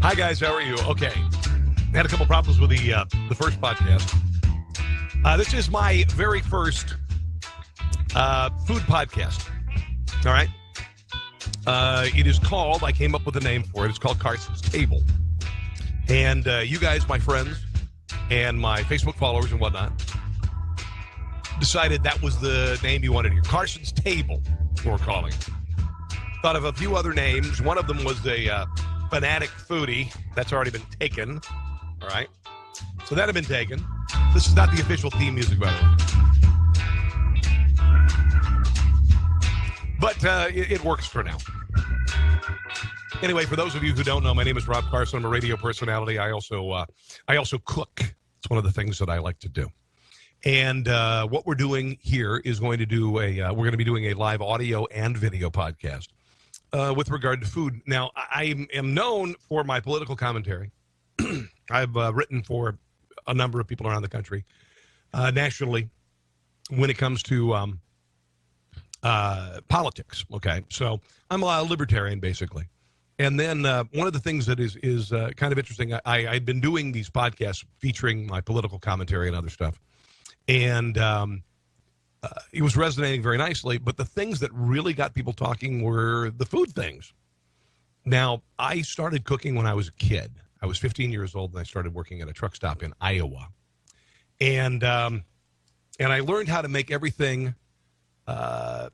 Hi, guys. How are you? Okay. Had a couple problems with the first podcast. This is my very first food podcast. All right. It is called, I came up with a name for it. It's called Carson's Table. And you guys, my friends, and my Facebook followers and whatnot, decided that was the name you wanted to hear. Carson's Table, we're calling it. Thought of a few other names. One of them was a fanatic foodie. That's already been taken. All right. So that had been taken. This is not the official theme music, by the way. But it works for now. Anyway, for those of you who don't know, my name is Rob Carson. I'm a radio personality. I also cook. It's one of the things that I like to do. And what we're doing here is going to do we're going to be doing a live audio and video podcast with regard to food. Now, I am known for my political commentary. I've written for a number of people around the country, nationally, when it comes to politics. Okay, so I'm a libertarian, basically. And then one of the things that is kind of interesting, I'd been doing these podcasts featuring my political commentary and other stuff. And it was resonating very nicely. But the things that really got people talking were the food things. Now, I started cooking when I was a kid. I was 15 years old, and I started working at a truck stop in Iowa. And I learned how to make everything. I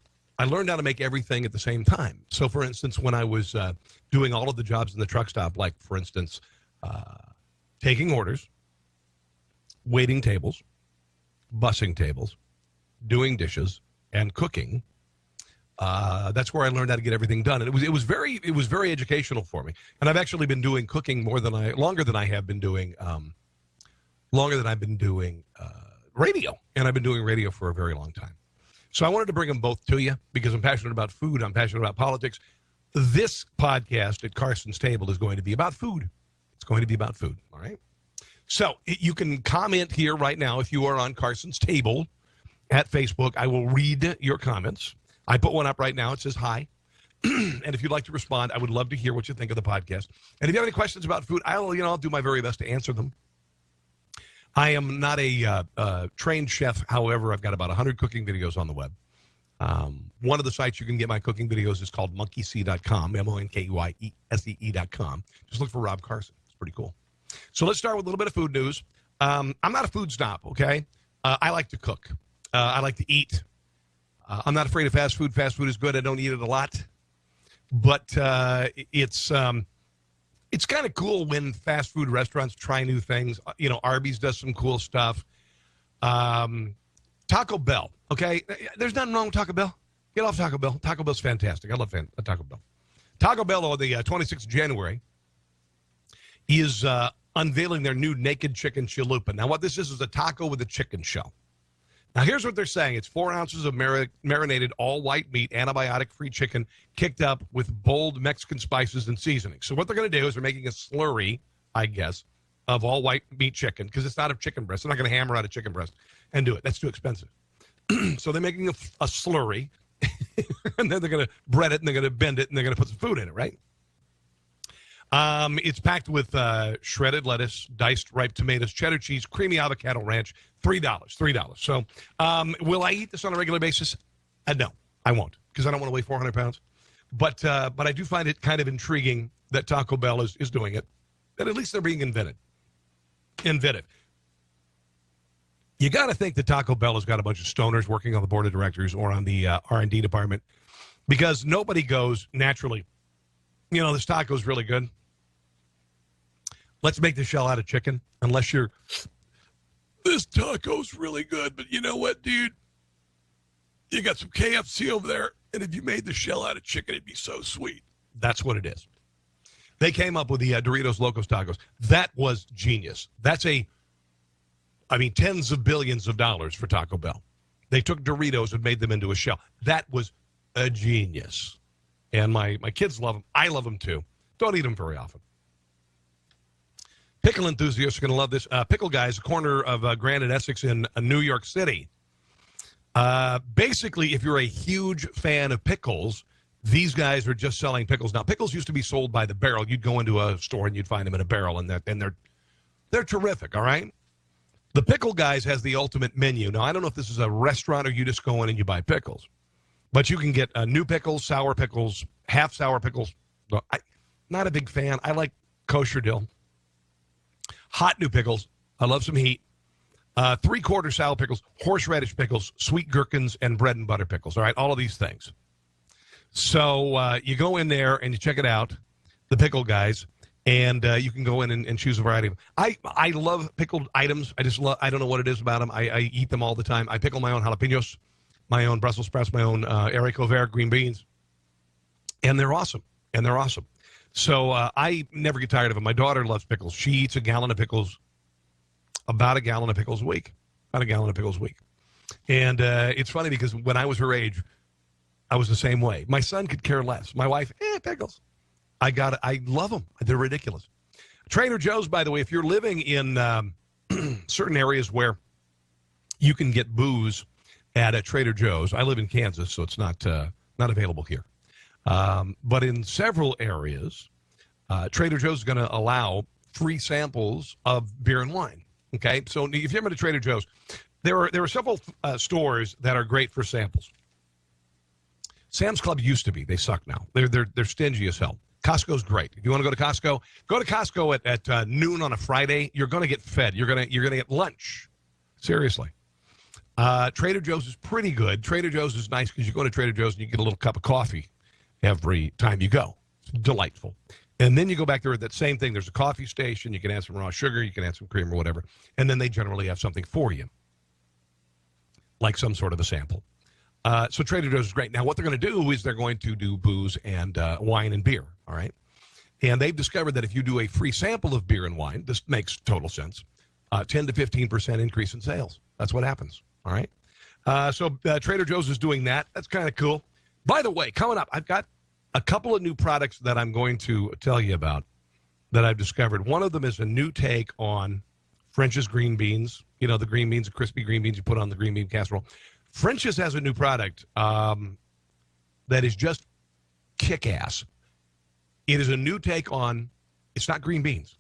learned how to make everything at the same time. So, for instance, when I was doing all of the jobs in the truck stop, like, for instance, taking orders, waiting tables, bussing tables, doing dishes, and cooking, that's where I learned how to get everything done. And it was very educational for me. And I've actually been doing cooking longer than I've been doing radio. And I've been doing radio for a very long time. So I wanted to bring them both to you because I'm passionate about food. I'm passionate about politics. This podcast at Carson's Table is going to be about food. It's going to be about food, all right? So you can comment here right now if you are on Carson's Table at Facebook. I will read your comments. I put one up right now. It says hi. And if you'd like to respond, I would love to hear what you think of the podcast. And if you have any questions about food, I'll do my very best to answer them. I am not a trained chef. However, I've got about 100 cooking videos on the web. One of the sites you can get my cooking videos is called monkeysee.com, MONKEYSEE.com. Just look for Rob Carson. It's pretty cool. So let's start with a little bit of food news. I'm not a food snob, okay? I like to cook. I like to eat. I'm not afraid of fast food. Fast food is good. I don't eat it a lot. But it's kind of cool when fast food restaurants try new things. You know, Arby's does some cool stuff. Taco Bell, okay? There's nothing wrong with Taco Bell. Get off Taco Bell. Taco Bell's fantastic. I love Taco Bell. Taco Bell on the 26th of January is unveiling their new naked chicken chalupa. Now, what this is a taco with a chicken shell. Now, here's what they're saying. It's 4 ounces of marinated all-white meat, antibiotic-free chicken, kicked up with bold Mexican spices and seasonings. So what they're going to do is they're making a slurry, I guess, of all-white meat chicken, because it's not a chicken breast. They're not going to hammer out a chicken breast and do it. That's too expensive. So they're making a slurry, and then they're going to bread it, and they're going to bend it, and they're going to put some food in it, right? It's packed with shredded lettuce, diced ripe tomatoes, cheddar cheese, creamy avocado ranch, $3. So will I eat this on a regular basis? No, I won't, because I don't want to weigh 400 pounds. But I do find it kind of intriguing that Taco Bell is doing it, and at least they're being inventive. You got to think that Taco Bell has got a bunch of stoners working on the board of directors or on the R&D department, because nobody goes naturally, you know, this taco's really good. Let's make the shell out of chicken, unless you're, this taco's really good, but you know what, dude? You got some KFC over there, and if you made the shell out of chicken, it'd be so sweet. That's what it is. They came up with the Doritos Locos Tacos. That was genius. That's tens of billions of dollars for Taco Bell. They took Doritos and made them into a shell. That was a genius. And my kids love them. I love them too. Don't eat them very often. Pickle enthusiasts are going to love this. Pickle Guys, corner of Grand and Essex in New York City. Basically, if you're a huge fan of pickles, These guys are just selling pickles now. Pickles used to be sold by the barrel. You'd go into a store and you'd find them in a barrel, and they're terrific. All right. The Pickle Guys has the ultimate menu. Now, I don't know if this is a restaurant or you just go in and you buy pickles, but you can get new pickles, sour pickles, half sour pickles. Not a big fan. I like kosher dill. Hot new pickles. I love some heat. 3/4 sour pickles, horseradish pickles, sweet gherkins, and bread and butter pickles. All right, all of these things. So you go in there and you check it out, the Pickle Guys. And you can go in and choose a variety of them. I love pickled items. I don't know what it is about them. I eat them all the time. I pickle my own jalapenos, my own Brussels sprouts, my own haricot vert, green beans. And they're awesome. So I never get tired of them. My daughter loves pickles. She eats about a gallon of pickles a week. And it's funny because when I was her age, I was the same way. My son could care less. My wife, pickles. I love them. They're ridiculous. Trader Joe's, by the way, if you're living in certain areas where you can get booze at a Trader Joe's, I live in Kansas, so it's not available here. But in several areas, Trader Joe's is going to allow free samples of beer and wine. Okay, so if you're ever to Trader Joe's, there are several stores that are great for samples. Sam's Club used to be. They suck now. They're stingy as hell. Costco's great. If you want to go to Costco at noon on a Friday. You're going to get fed. You're going to get lunch. Seriously. Trader Joe's is pretty good. Trader Joe's is nice because you go to Trader Joe's and you get a little cup of coffee every time you go. It's delightful. And then you go back there at that same thing. There's a coffee station. You can add some raw sugar. You can add some cream or whatever. And then they generally have something for you, like some sort of a sample. So Trader Joe's is great. Now, what they're going to do is they're going to do booze and wine and beer, all right? And they've discovered that if you do a free sample of beer and wine, this makes total sense, 10 to 15% increase in sales. That's what happens, all right? So Trader Joe's is doing that. That's kind of cool. By the way, coming up, I've got a couple of new products that I'm going to tell you about that I've discovered. One of them is a new take on French's green beans. You know, the green beans, the crispy green beans you put on the green bean casserole. French's has a new product that is just kick-ass. It is a new take on, it's not green beans.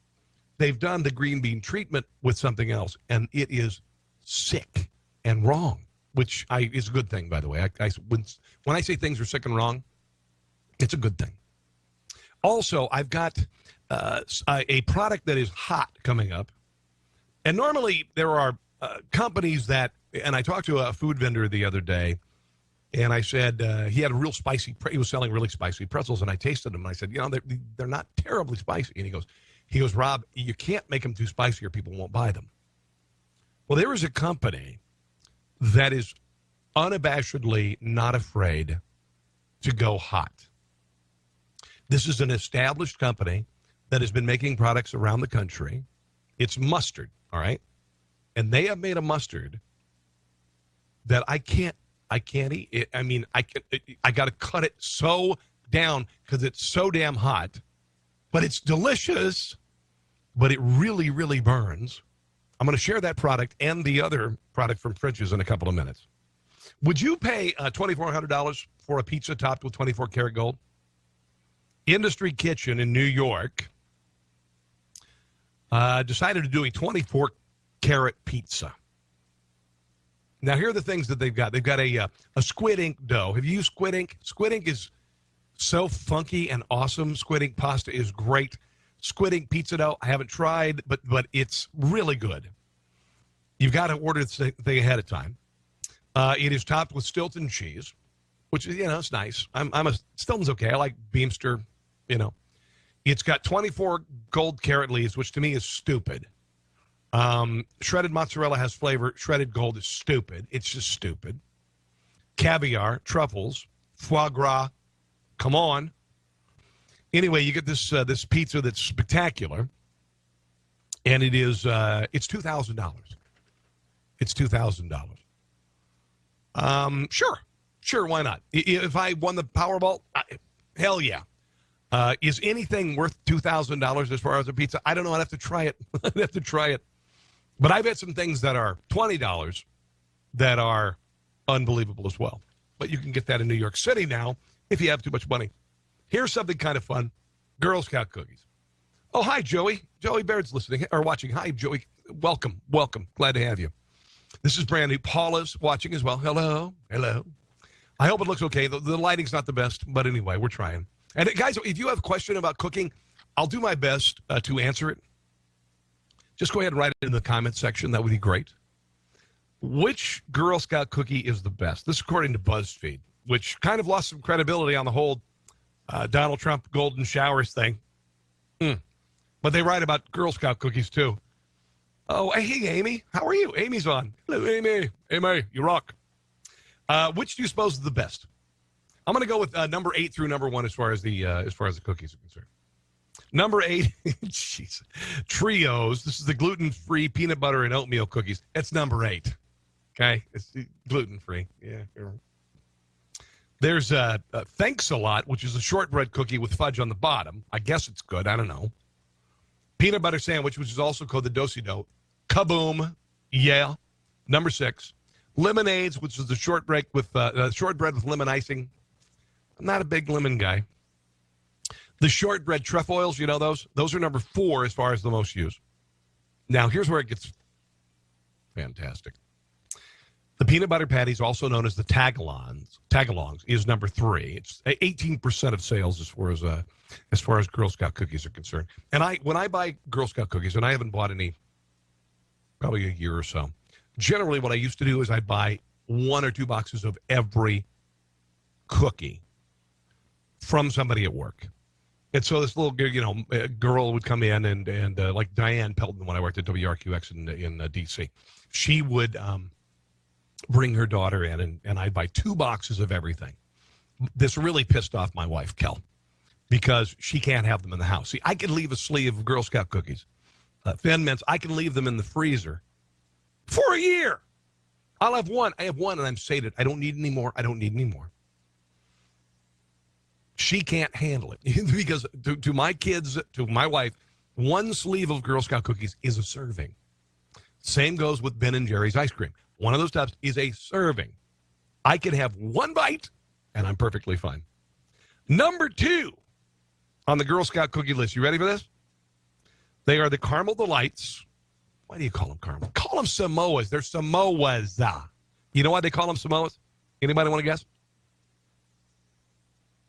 They've done the green bean treatment with something else, and it is sick and wrong, which is a good thing, by the way. When I say things are sick and wrong, it's a good thing. Also, I've got a product that is hot coming up, and normally there are companies that, and I talked to a food vendor the other day, and I said he had a real spicy, he was selling really spicy pretzels, and I tasted them, and I said, you know, they're not terribly spicy. And he goes, Rob, you can't make them too spicy or people won't buy them. Well, there is a company that is unabashedly not afraid to go hot. This is an established company that has been making products around the country. It's mustard, all right? And they have made a mustard that I can't eat it. I mean, I got to cut it so down because it's so damn hot, but it's delicious, but it really, really burns. I'm going to share that product and the other product from French's in a couple of minutes. Would you pay $2,400 for a pizza topped with 24 karat gold? Industry Kitchen in New York decided to do a 24 karat pizza. Now, here are the things that they've got. They've got a squid ink dough. Have you used squid ink? Squid ink is so funky and awesome. Squid ink pasta is great. Squid ink pizza dough, I haven't tried, but it's really good. You've got to order the thing ahead of time. It is topped with Stilton cheese, which is, it's nice. Stilton's okay. I like Beemster, It's got 24 gold carrot leaves, which to me is stupid. Shredded mozzarella has flavor. Shredded gold is stupid. It's just stupid. Caviar, truffles, foie gras. Come on. Anyway, you get this pizza that's spectacular, and it's $2,000. It's $2,000. Sure, why not? If I won the Powerball, hell yeah. Is anything worth $2,000 as far as a pizza? I don't know. I'd have to try it. But I've had some things that are $20 that are unbelievable as well. But you can get that in New York City now if you have too much money. Here's something kind of fun. Girl Scout cookies. Oh, hi, Joey. Joey Baird's listening or watching. Hi, Joey. Welcome. Glad to have you. This is brand new. Paula's watching as well. Hello. I hope it looks okay. The lighting's not the best, but anyway, we're trying. And guys, if you have a question about cooking, I'll do my best to answer it. Just go ahead and write it in the comment section. That would be great. Which Girl Scout cookie is the best? This is according to BuzzFeed, which kind of lost some credibility on the whole Donald Trump golden showers thing. But they write about Girl Scout cookies, too. Oh, hey, Amy. How are you? Amy's on. Hello, Amy. Amy, you rock. Which do you suppose is the best? I'm going to go with number 8 through number 1 as far as the cookies are concerned. Number 8, jeez, Trios. This is the gluten-free peanut butter and oatmeal cookies. That's number 8. Okay, it's gluten-free. Yeah. There's Thanks a Lot, which is a shortbread cookie with fudge on the bottom. I guess it's good. I don't know. Peanut butter sandwich, which is also called the Do-si-do. Kaboom. Yeah. Number 6. Lemonades, which is the shortbread with lemon icing. I'm not a big lemon guy. The shortbread trefoils, you know those? Those are number 4 as far as the most used. Now, here's where it gets fantastic. The peanut butter patties, also known as the tagalongs, is number 3. It's 18% of sales as far as Girl Scout cookies are concerned. And when I buy Girl Scout cookies, and I haven't bought any probably a year or so, generally what I used to do is I'd buy 1 or 2 boxes of every cookie from somebody at work. And so this little girl would come in and like Diane Pelton when I worked at WRQX in D.C., she would bring her daughter in, and I'd buy 2 boxes of everything. This really pissed off my wife, Kel, because she can't have them in the house. See, I can leave a sleeve of Girl Scout cookies, Thin Mints. I can leave them in the freezer for a year. I'll have one. I have one, and I'm sated. I don't need any more. She can't handle it because to my kids, to my wife, 1 sleeve of Girl Scout cookies is a serving. Same goes with Ben & Jerry's ice cream. One of those tubs is a serving. I can have 1 bite, and I'm perfectly fine. Number 2 on the Girl Scout cookie list. You ready for this? They are the Caramel Delights. Why do you call them caramel? Call them Samoas. They're Samoas. You know why they call them Samoas? Anybody want to guess?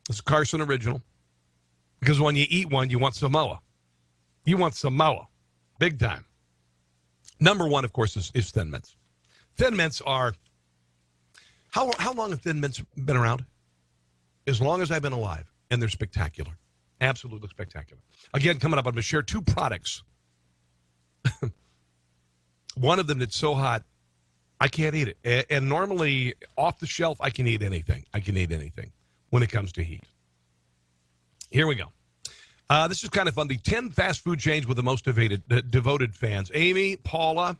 It's a Carson original. Because when you eat one, you want Samoa. You want Samoa. Big time. Number 1, of course, is Thin Mints. Thin Mints are... How long have Thin Mints been around? As long as I've been alive. And they're spectacular. Absolutely spectacular. Again, coming up, I'm going to share 2 products. One of them that's so hot, I can't eat it. And normally, off the shelf, I can eat anything. When it comes to heat. Here we go. This is kind of fun. The 10 fast food chains with the most devoted fans. Amy, Paula,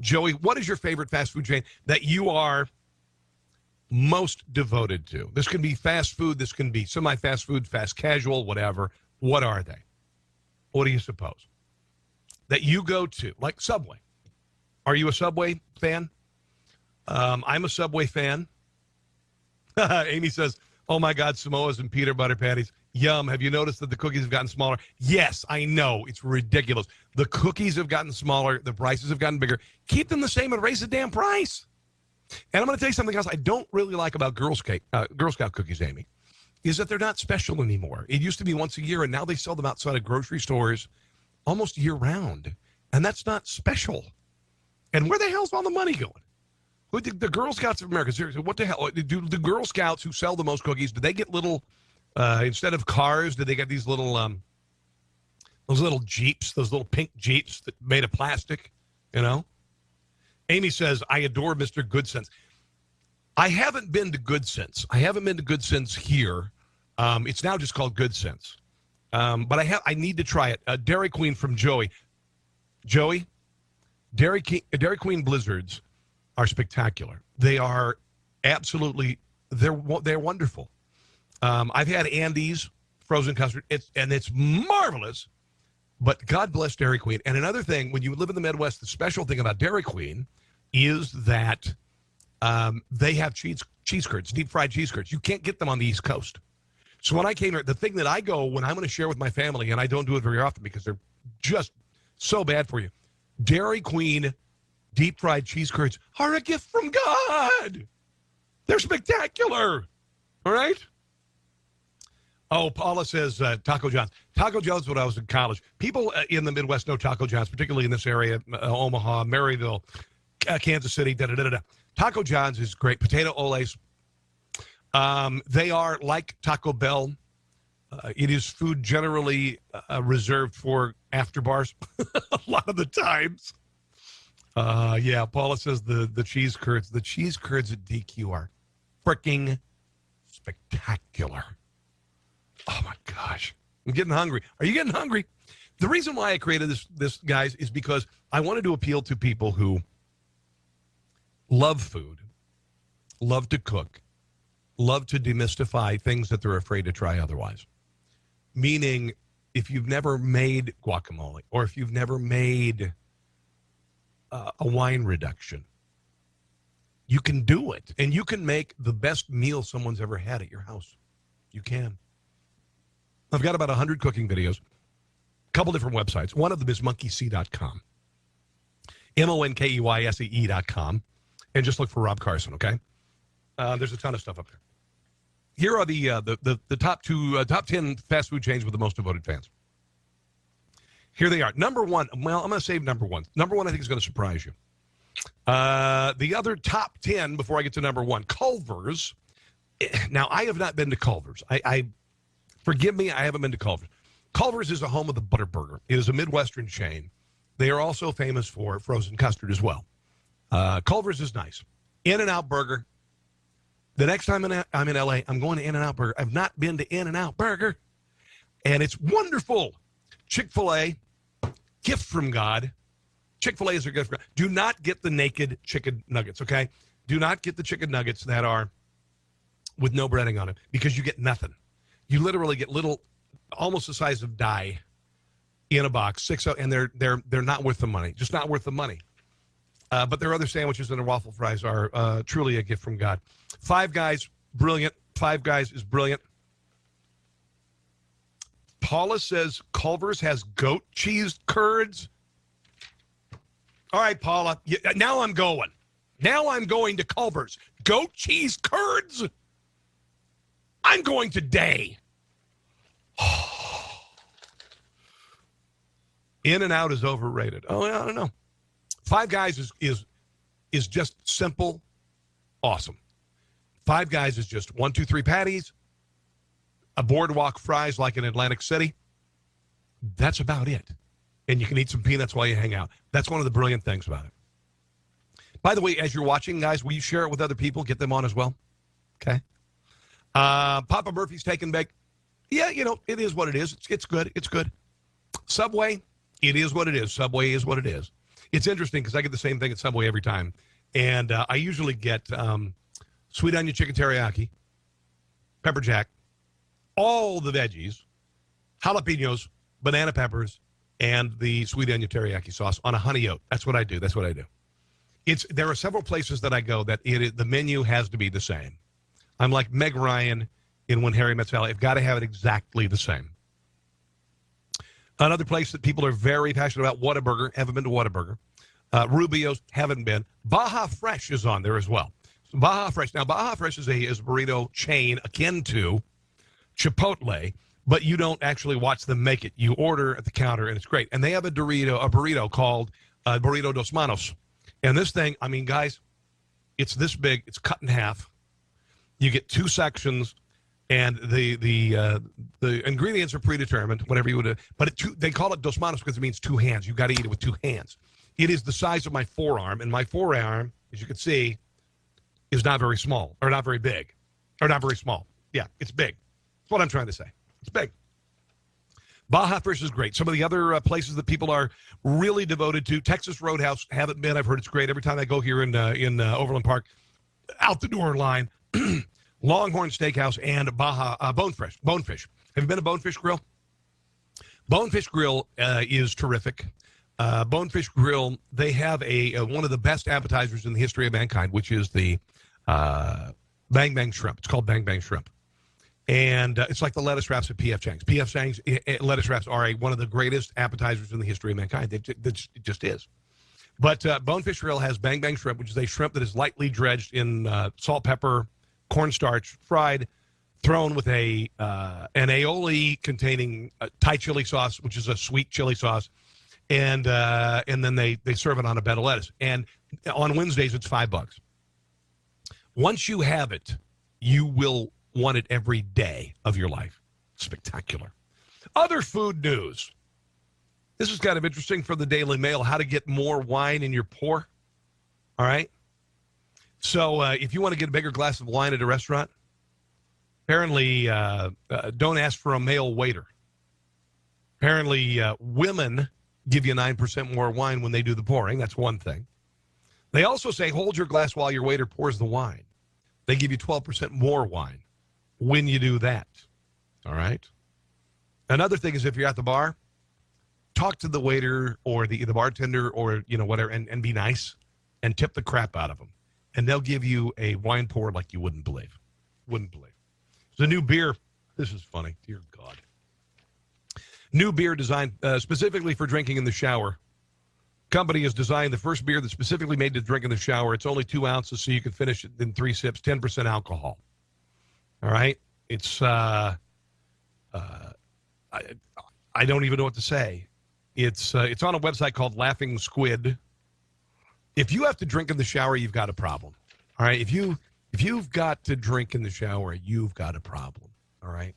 Joey, what is your favorite fast food chain that you are most devoted to? This can be fast food. This can be semi-fast food, fast casual, whatever. What are they? What do you suppose? That you go to, like Subway. Are you a Subway fan? I'm a Subway fan. Amy says, oh, my God, Samoas and peanut butter patties. Yum. Have you noticed that the cookies have gotten smaller? Yes, I know. It's ridiculous. The cookies have gotten smaller. The prices have gotten bigger. Keep them the same and raise the damn price. And I'm going to tell you something else I don't really like about Girl Scout cookies, Amy, is that they're not special anymore. It used to be once a year, and now they sell them outside of grocery stores almost year-round. And that's not special. And where the hell's all the money going? The Girl Scouts of America, seriously, what the hell? Do the Girl Scouts who sell the most cookies, do they get little, instead of cars, do they get these little, those little Jeeps, those little pink Jeeps that made of plastic, you know? Amy says, I adore Mr. Goodsense. I haven't been to Goodsense. Here. It's now just called Goodsense. But I need to try it. Dairy Queen from Joey. Joey, Dairy Queen Blizzards are spectacular. They are absolutely, they're wonderful. I've had Andy's frozen custard, it's marvelous, but God bless Dairy Queen. And another thing, when you live in the Midwest, the special thing about Dairy Queen is that they have cheese curds, deep fried cheese curds. You can't get them on the East Coast. So when I came here, the thing that I go when I'm going to share with my family, and I don't do it very often because they're just so bad for you, Dairy Queen deep fried cheese curds are a gift from God. They're spectacular. All right? Oh, Paula says Taco John's. Taco John's when I was in college. People in the Midwest know Taco John's, particularly in this area, Omaha, Maryville, Kansas City, da-da-da-da. Taco John's is great. Potato oles. They are like Taco Bell. It is food generally reserved for after bars a lot of the times. Yeah, Paula says the cheese curds. The cheese curds at DQ are freaking spectacular. Oh, my gosh. I'm getting hungry. Are you getting hungry? The reason why I created this, guys, is because I wanted to appeal to people who love food, love to cook, love to demystify things that they're afraid to try otherwise. Meaning, if you've never made guacamole or if you've never made a wine reduction, you can do it. And you can make the best meal someone's ever had at your house. You can. I've got about 100 cooking videos, a couple different websites. One of them is monkeysee.com, monkeysee.com, and just look for Rob Carson, okay? There's a ton of stuff up there. Here are the top 10 fast food chains with the most devoted fans. Here they are. Number one, well, I'm going to save number one. Number one I think is going to surprise you. The other top 10, before I get to number one, Culver's. Now, I have not been to Culver's. Forgive me, I haven't been to Culver's. Culver's is the home of the Butterburger. It is a Midwestern chain. They are also famous for frozen custard as well. Culver's is nice. In-N-Out Burger. The next time I'm in L.A., I'm going to In-N-Out Burger. I've not been to In-N-Out Burger, and it's wonderful. Chick-fil-A, gift from God. Chick-fil-A is a gift from God. Do not get the naked chicken nuggets, okay? Do not get the chicken nuggets that are with no breading on them because you get nothing. You literally get little, almost the size of dye in a box, 6, and they're not worth the money. Just not worth the money. But their other sandwiches and their waffle fries are truly a gift from God. Five Guys, brilliant. Five Guys is brilliant. Paula says Culver's has goat cheese curds. All right, Paula. Now I'm going. Now I'm going to Culver's. Goat cheese curds? I'm going today. In-N-Out is overrated. Oh, I don't know. Five Guys is just simple, awesome. Five Guys is just 1, 2, 3 patties, a boardwalk fries like in Atlantic City. That's about it. And you can eat some peanuts while you hang out. That's one of the brilliant things about it. By the way, as you're watching, guys, will you share it with other people? Get them on as well? Okay. Papa Murphy's Take and Bake. Yeah, it is what it is. It's good. It's good. Subway, it is what it is. Subway is what it is. It's interesting because I get the same thing at Subway every time. And I usually get sweet onion chicken teriyaki, pepper jack, all the veggies, jalapenos, banana peppers, and the sweet onion teriyaki sauce on a honey oat. That's what I do. There are several places that I go that the menu has to be the same. I'm like Meg Ryan in When Harry Met Sally. I've got to have it exactly the same. Another place that people are very passionate about, Whataburger. Haven't been to Whataburger. Rubio's, haven't been. Baja Fresh is on there as well. So Baja Fresh. Now, Baja Fresh is a burrito chain akin to Chipotle, but you don't actually watch them make it. You order at the counter, and it's great. And they have a burrito called Burrito Dos Manos. And this thing, I mean, guys, it's this big. It's cut in half. You get 2 sections, and the ingredients are predetermined, whatever you would. But they call it Dos Manos because it means 2 hands. You got to eat it with 2 hands. It is the size of my forearm, and my forearm, as you can see, is not very small, or not very big, or not very small. Yeah, it's big. That's what I'm trying to say. It's big. Baja Fresh is great. Some of the other places that people are really devoted to, Texas Roadhouse, haven't been. I've heard it's great. Every time I go here in Overland Park, out the door line, Longhorn Steakhouse and Baja Bonefish. Have you been to Bonefish Grill? Bonefish Grill is terrific. Bonefish Grill, they have one of the best appetizers in the history of mankind, which is the Bang Bang Shrimp. It's called Bang Bang Shrimp. And it's like the lettuce wraps at P.F. Chang's. P.F. Chang's lettuce wraps are one of the greatest appetizers in the history of mankind. It just is. But Bonefish Grill has Bang Bang Shrimp, which is a shrimp that is lightly dredged in salt, pepper, cornstarch, fried, thrown with an aioli containing Thai chili sauce, which is a sweet chili sauce, and then they serve it on a bed of lettuce. And on Wednesdays, it's $5. Once you have it, you will want it every day of your life. Spectacular. Other food news. This is kind of interesting for the Daily Mail, how to get more wine in your pour. All right? So if you want to get a bigger glass of wine at a restaurant, apparently don't ask for a male waiter. Apparently women give you 9% more wine when they do the pouring. That's one thing. They also say hold your glass while your waiter pours the wine. They give you 12% more wine when you do that. All right? Another thing is if you're at the bar, talk to the waiter or the bartender or, whatever, and be nice and tip the crap out of them. And they'll give you a wine pour like you wouldn't believe. Wouldn't believe. There's a new beer. This is funny. Dear God. New beer designed specifically for drinking in the shower. Company has designed the first beer that's specifically made to drink in the shower. It's only 2 ounces, so you can finish it in 3 sips, 10% alcohol. All right? It's, I don't even know what to say. It's on a website called Laughing Squid. If you have to drink in the shower, you've got a problem. All right? If you've got to drink in the shower, you've got a problem. All right?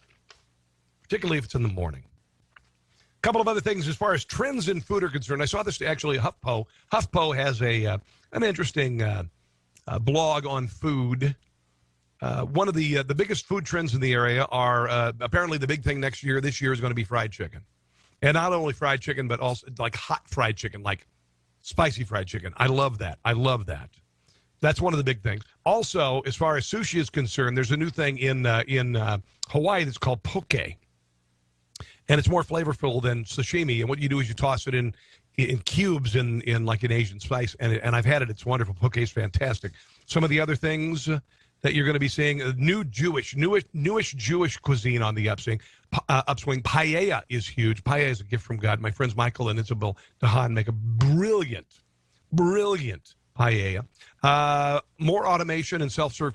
Particularly if it's in the morning. A couple of other things as far as trends in food are concerned. I saw this actually HuffPo. HuffPo has an interesting blog on food. One of the biggest food trends in the area are apparently the big thing this year is going to be fried chicken. And not only fried chicken, but also like hot fried chicken, like spicy fried chicken. I love that. That's one of the big things. Also, as far as sushi is concerned, there's a new thing in Hawaii that's called poke. And it's more flavorful than sashimi. And what you do is you toss it in cubes in like an Asian spice. And I've had it. It's wonderful. Poke is fantastic. Some of the other things that you're going to be seeing, newish Jewish cuisine on the upswing. Paella is huge. Paella is a gift from God. My friends Michael and Isabel DeHaan make a brilliant paella. More automation and self-serve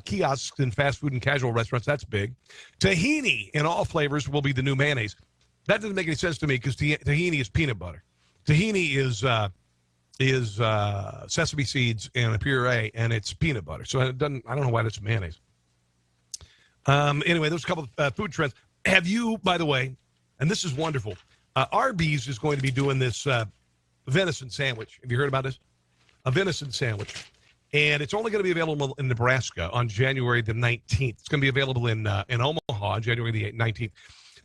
kiosks in fast food and casual restaurants. That's big. Tahini in all flavors will be the new mayonnaise. That doesn't make any sense to me because tahini is peanut butter. Tahini is sesame seeds and a puree, and it's peanut butter. So I don't know why that's mayonnaise. Anyway, there's a couple of food trends. Have you, by the way, and this is wonderful, Arby's is going to be doing this venison sandwich. Have you heard about this? A venison sandwich. And it's only going to be available in Nebraska on January the 19th. It's going to be available in Omaha on January the 19th.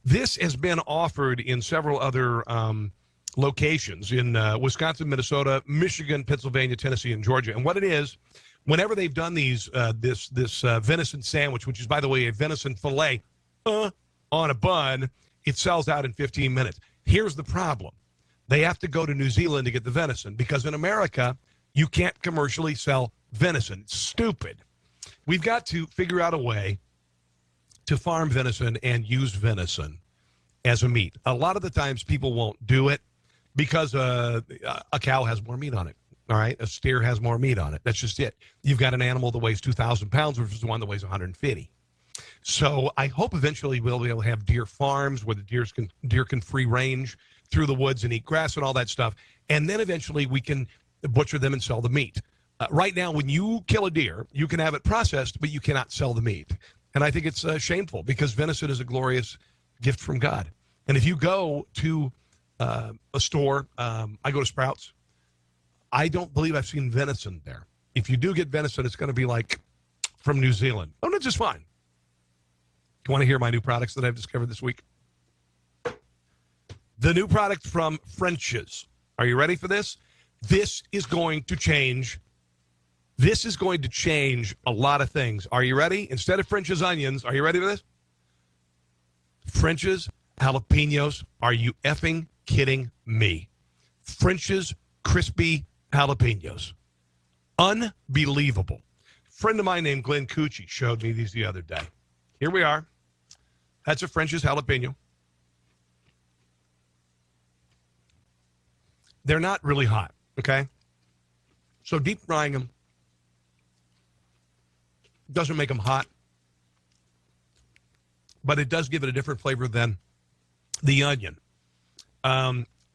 This has been offered in several other locations in Wisconsin, Minnesota, Michigan, Pennsylvania, Tennessee, and Georgia. And what it is, whenever they've done these, this venison sandwich, which is, by the way, a venison fillet on a bun, it sells out in 15 minutes. Here's the problem. They have to go to New Zealand to get the venison because in America, you can't commercially sell venison. It's stupid. We've got to figure out a way to farm venison and use venison as a meat. A lot of the times people won't do it because a cow has more meat on it. All right? A steer has more meat on it. That's just it. You've got an animal that weighs 2,000 pounds versus one that weighs 150. So I hope eventually we'll be able to have deer farms where the deer can free range through the woods and eat grass and all that stuff. And then eventually we can butcher them and sell the meat. Right now, when you kill a deer, you can have it processed, but you cannot sell the meat. And I think it's shameful because venison is a glorious gift from God. And if you go to a store, I go to Sprouts, I don't believe I've seen venison there. If you do get venison, it's going to be like from New Zealand. Oh, no, just fine. You want to hear my new products that I've discovered this week? The new product from French's. Are you ready for this? This is going to change. This is going to change a lot of things. Are you ready? Instead of French's onions, are you ready for this? French's jalapenos. Are you effing kidding me? French's crispy jalapenos. Unbelievable. A friend of mine named Glenn Cucci showed me these the other day. Here we are. That's a French's jalapeno. They're not really hot, okay? So deep frying them doesn't make them hot, but it does give it a different flavor than the onion.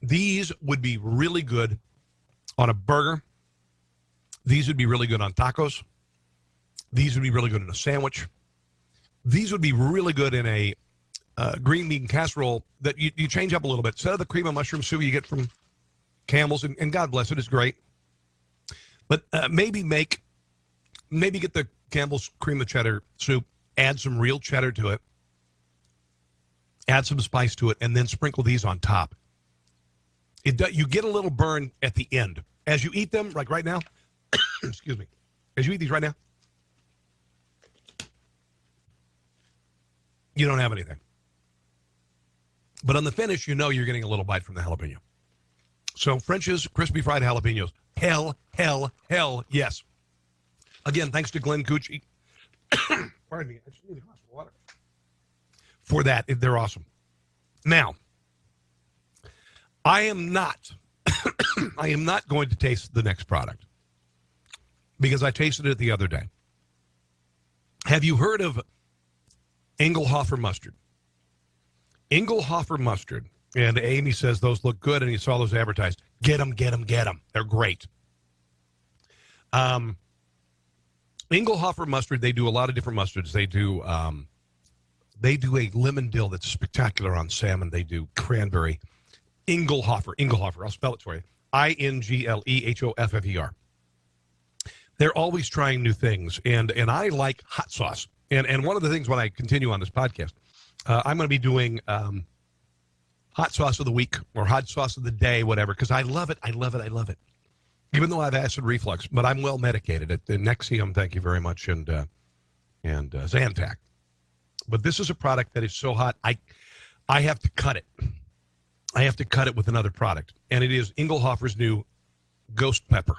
These would be really good on a burger. These would be really good on tacos. These would be really good in a sandwich. These would be really good in a green bean casserole that you change up a little bit. Instead of the cream of mushroom soup you get from Campbell's, and God bless it, it's great. But maybe get the Campbell's cream of cheddar soup, add some real cheddar to it, add some spice to it, and then sprinkle these on top. You get a little burn at the end. As you eat them, like right now, excuse me, as you eat these right now, you don't have anything. But on the finish, you know you're getting a little bite from the jalapeno. So French's crispy fried jalapenos. Hell, yes. Again, thanks to Glenn Cucci. Pardon me, I just need a glass of water. For that, they're awesome. Now, I am not going to taste the next product because I tasted it the other day. Have you heard of Engelhofer mustard? Engelhofer mustard. And Amy says those look good, and you saw those advertised. Get them. They're great. Engelhofer mustard, they do a lot of different mustards. They do a lemon dill that's spectacular on salmon. They do cranberry. Engelhofer. I'll spell it for you. Inglehofer. They're always trying new things, and I like hot sauce. And one of the things when I continue on this podcast, I'm going to be doing hot sauce of the week or hot sauce of the day, whatever, because I love it. Even though I have acid reflux, but I'm well medicated at the Nexium, thank you very much, and Zantac. But this is a product that is so hot, I have to cut it. I have to cut it with another product, and it is Engelhofer's new Ghost Pepper.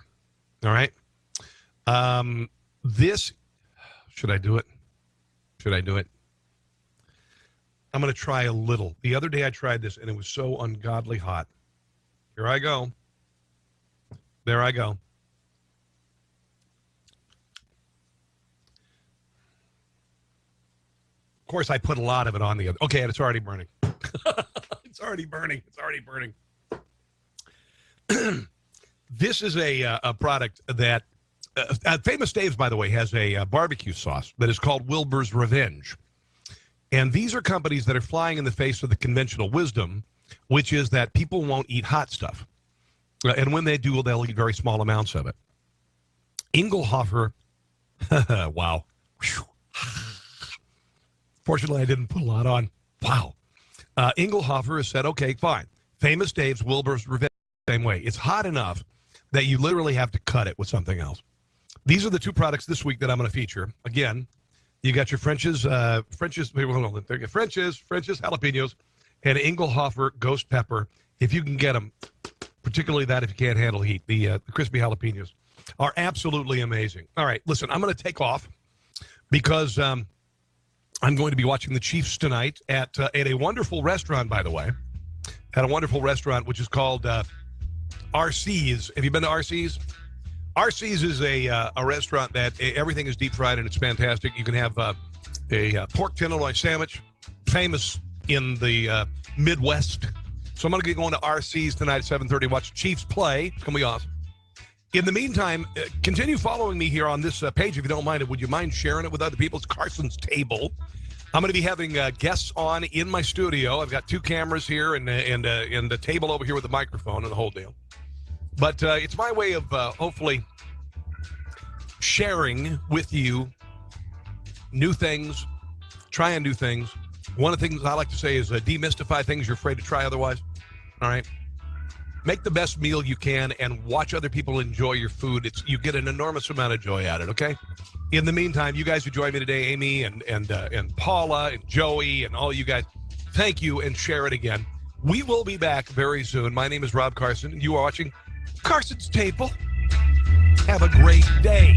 All right? Should I do it? I'm going to try a little. The other day I tried this, and it was so ungodly hot. Here I go. There I go. Of course, I put a lot of it on the other. Okay, and it's already burning. It's already burning. This is a product that Famous Dave's, by the way, has a barbecue sauce that is called Wilbur's Revenge. And these are companies that are flying in the face of the conventional wisdom, which is that people won't eat hot stuff. And when they do, they'll eat very small amounts of it. Engelhofer, wow. Fortunately, I didn't put a lot on. Wow. Engelhofer has said, okay, fine. Famous Dave's, Wilbur's Revenge, same way. It's hot enough that you literally have to cut it with something else. These are the two products this week that I'm going to feature. Again, you got your French's jalapenos, and Engelhofer Ghost Pepper. If you can get them, particularly that if you can't handle heat, the crispy jalapenos are absolutely amazing. All right, listen, I'm going to take off because I'm going to be watching the Chiefs tonight at a wonderful restaurant, by the way, at a wonderful restaurant which is called RC's. Have you been to RC's? RC's is a restaurant that everything is deep fried and it's fantastic. You can have a pork tenderloin sandwich, famous in the Midwest. So I'm going to get going to RC's tonight at 7:30. Watch Chiefs play. It's going to be awesome. In the meantime, continue following me here on this page if you don't mind. Would you mind sharing it with other people? It's Carson's Table. I'm going to be having guests on in my studio. I've got two cameras here and a table over here with a microphone and the whole deal. But it's my way of hopefully sharing with you new things, trying new things. One of the things I like to say is demystify things you're afraid to try otherwise. All right? Make the best meal you can and watch other people enjoy your food. You get an enormous amount of joy out of it, okay? In the meantime, you guys who joined me today, Amy and Paula and Joey and all you guys, thank you and share it again. We will be back very soon. My name is Rob Carson. You are watching Carson's Table. Have a great day.